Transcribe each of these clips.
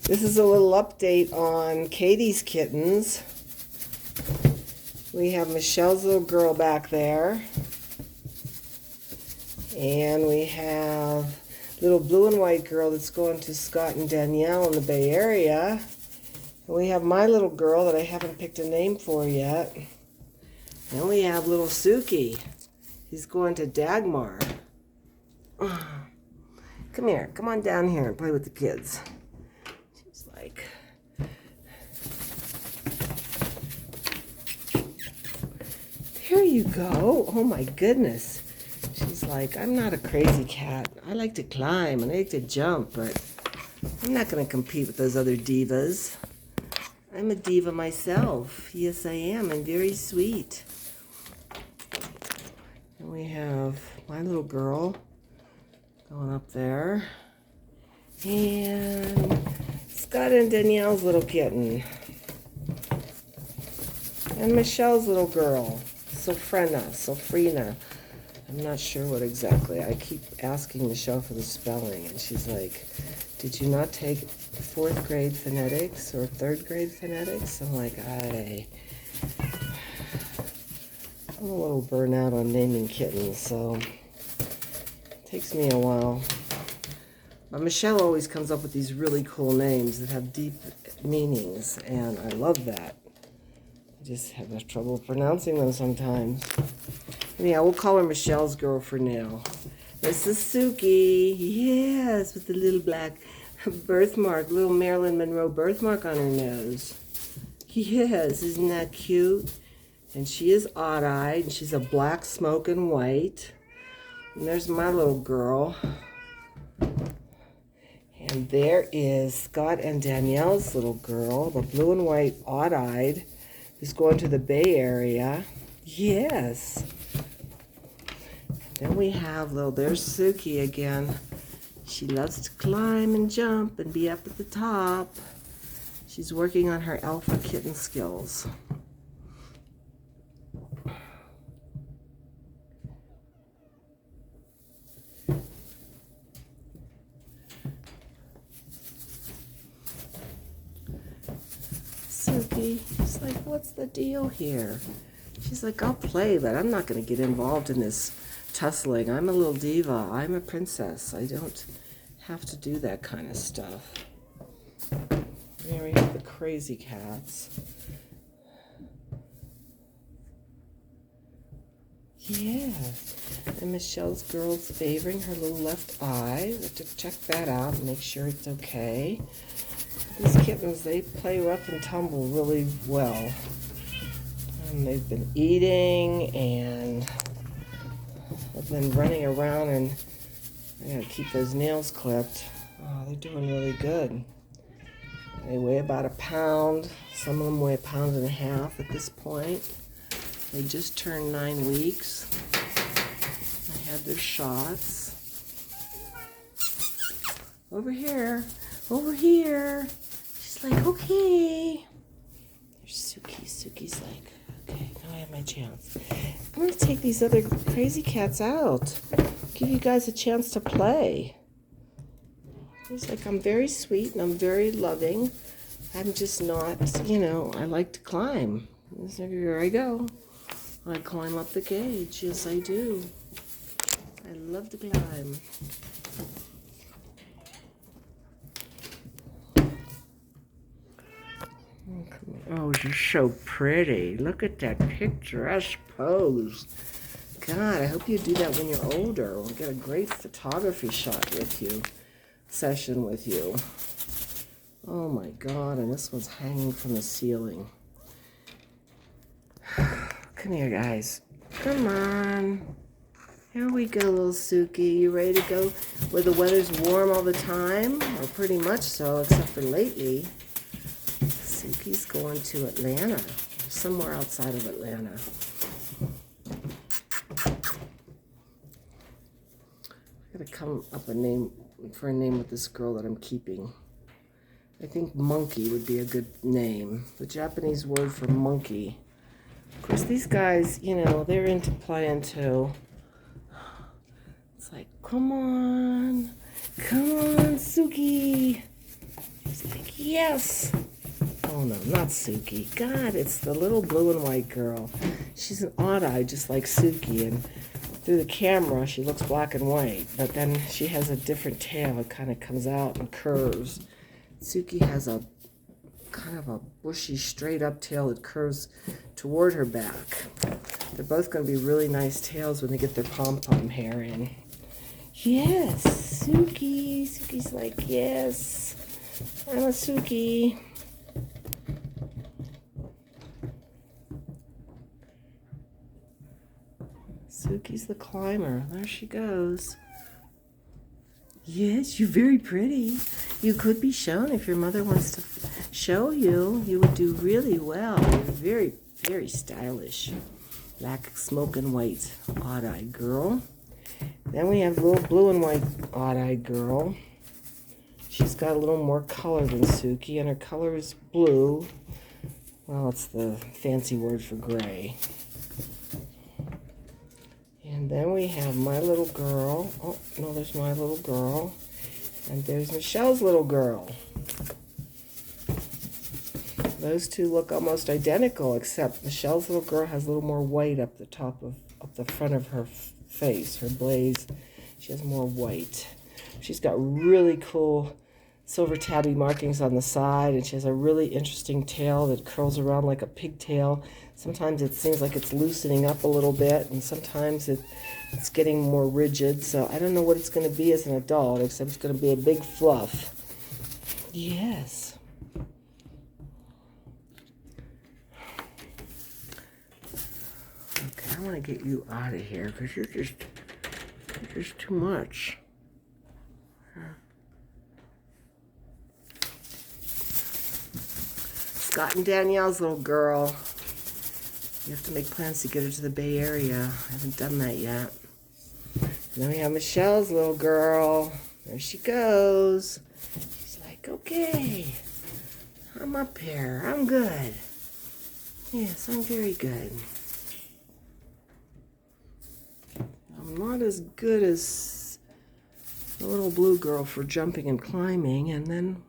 This is a little update on KayDee's kittens. We have Michelle's little girl back there. And we have little blue and white girl that's going to Scott and Danielle in the Bay Area. And we have my little girl that I haven't picked a name for yet. And we have little Suki. He's going to Dagmar. Come here. Come on down here and play with the kids. She's like... There you go. Oh my goodness. She's like, I'm not a crazy cat. I like to climb and I like to jump, but I'm not going to compete with those other divas. I'm a diva myself. Yes, I am. I'm very sweet. And we have my little girl going up there. And Scott and Danielle's little kitten. And Michelle's little girl. Sofrina. I'm not sure what exactly. I keep asking Michelle for the spelling, and she's like, did you not take 4th grade phonetics or 3rd grade phonetics? I'm like, I'm a little burnt out on naming kittens, so it takes me a while. But Michelle always comes up with these really cool names that have deep meanings, and I love that. I just have trouble pronouncing them sometimes. Yeah, we'll call her Michelle's girl for now. This is Suki. Yes, with the little black birthmark, little Marilyn Monroe birthmark on her nose. Yes, isn't that cute? And she is odd-eyed, and she's a black smoke and white. And there's my little girl. And there is Scott and Danielle's little girl, the blue and white odd-eyed, who's going to the Bay Area. Yes. Then we have there's Suki again. She loves to climb and jump and be up at the top. She's working on her alpha kitten skills. Suki, she's like, what's the deal here? She's like, I'll play, but I'm not going to get involved in this tussling. I'm a little diva. I'm a princess. I don't have to do that kind of stuff. There we have the crazy cats. Yeah. And Michelle's girl's favoring her little left eye. We have to check that out and make sure it's okay. These kittens, they play rough and tumble really well. And they've been eating and they've been running around, and I gotta keep those nails clipped. Oh, they're doing really good. They weigh about 1 pound. Some of them weigh 1.5 pounds at this point. They just turned 9 weeks. I had their shots. Over here. Over here. She's like, okay. There's Suki. Suki's like, okay, now I have my chance. I'm going to take these other crazy cats out. Give you guys a chance to play. He's like, I'm very sweet and I'm very loving. I'm just not, I like to climb. So here I go. I climb up the cage. Yes, I do. I love to climb. Oh, you're so pretty. Look at that picturesque pose. God, I hope you do that when you're older. We'll get a great photography shot with you, session with you. Oh my God, and this one's hanging from the ceiling. Come here, guys. Come on. Here we go, little Suki. You ready to go where the weather's warm all the time? Or pretty much so, except for lately. Suki's going to Atlanta, somewhere outside of Atlanta. I gotta come up a name with this girl that I'm keeping. I think monkey would be a good name. The Japanese word for monkey. Of course, these guys, they're into playing too. It's like, come on, Suki. She's like, yes. Oh no, not Suki. God, it's the little blue and white girl. She's an odd-eye just like Suki, and through the camera she looks black and white, but then she has a different tail. It kind of comes out and curves. Suki has a kind of a bushy, straight-up tail that curves toward her back. They're both going to be really nice tails when they get their pom-pom hair in. Yes, Suki. Suki's like, yes, I'm a Suki. Suki's the climber. There she goes. Yes, you're very pretty. You could be shown if your mother wants to show you. You would do really well. You're very, very stylish. Black, smoke and white, odd-eyed girl. Then we have the little blue and white odd-eyed girl. She's got a little more color than Suki, and her color is blue. Well, it's the fancy word for gray. And then we have my little girl. Oh, no, there's my little girl. And there's Michelle's little girl. Those two look almost identical, except Michelle's little girl has a little more white up the front of her face, her blaze. She has more white. She's got really cool silver tabby markings on the side, and she has a really interesting tail that curls around like a pigtail. Sometimes it seems like it's loosening up a little bit, and sometimes it's getting more rigid. So I don't know what it's going to be as an adult, except it's going to be a big fluff. Yes. Okay, I want to get you out of here because you're just too much. Scott and Danielle's little girl. You have to make plans to get her to the Bay Area. I haven't done that yet. And then we have Michelle's little girl. There she goes. She's like, okay, I'm up here. I'm good. Yes, I'm very good. I'm not as good as the little blue girl for jumping and climbing. And then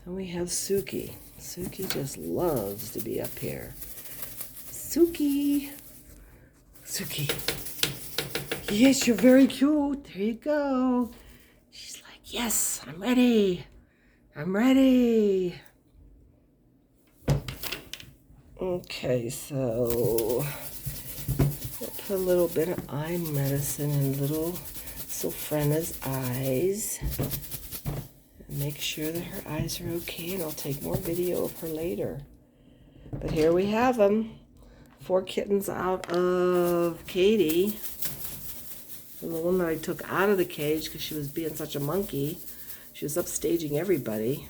we have Suki. Suki just loves to be up here. Suki. Suki. Yes, you're very cute. There you go. She's like, yes, I'm ready. I'm ready. Okay, so we'll put a little bit of eye medicine in little Sophrana's eyes. Make sure that her eyes are okay, and I'll take more video of her later. But here we have them. 4 kittens out of KayDee. And the one that I took out of the cage because she was being such a monkey. She was upstaging everybody.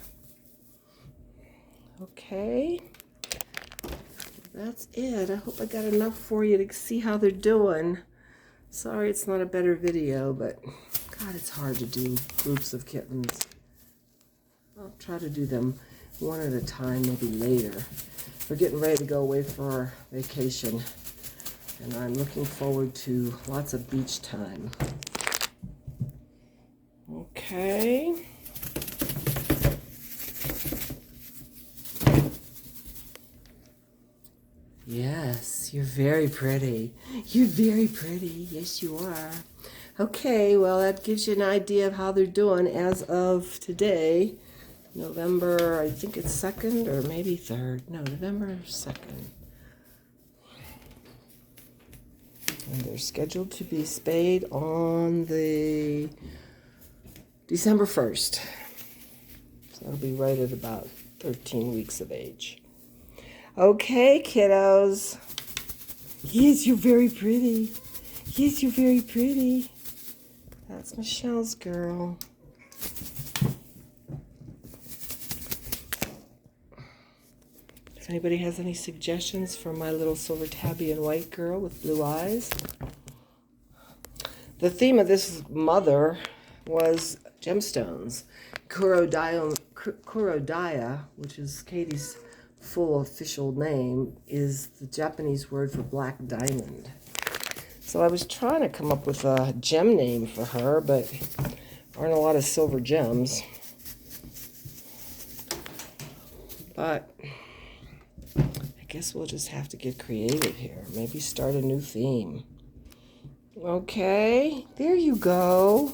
Okay. That's it. I hope I got enough for you to see how they're doing. Sorry it's not a better video, but God, it's hard to do groups of kittens. I'll try to do them one at a time, maybe later. We're getting ready to go away for our vacation, and I'm looking forward to lots of beach time. Okay. Yes, you're very pretty. You're very pretty. Yes, you are. Okay, well, that gives you an idea of how they're doing as of today. November, I think it's 2nd or maybe 3rd. No, November 2nd. And they're scheduled to be spayed on the December 1st. So that'll be right at about 13 weeks of age. Okay, kiddos. Yes, you're very pretty. Yes, you're very pretty. That's Michelle's girl. If anybody has any suggestions for my little silver tabby and white girl with blue eyes. The theme of this mother was gemstones. Kurodaya, which is KayDee's full official name, is the Japanese word for black diamond. So I was trying to come up with a gem name for her, but aren't a lot of silver gems. But I guess we'll just have to get creative here. Maybe start a new theme. Okay, there you go.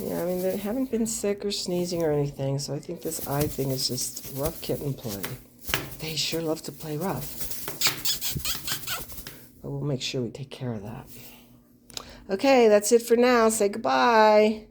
Yeah, I mean, they haven't been sick or sneezing or anything, so I think this eye thing is just rough kitten play. They sure love to play rough. But we'll make sure we take care of that. Okay, that's it for now. Say goodbye.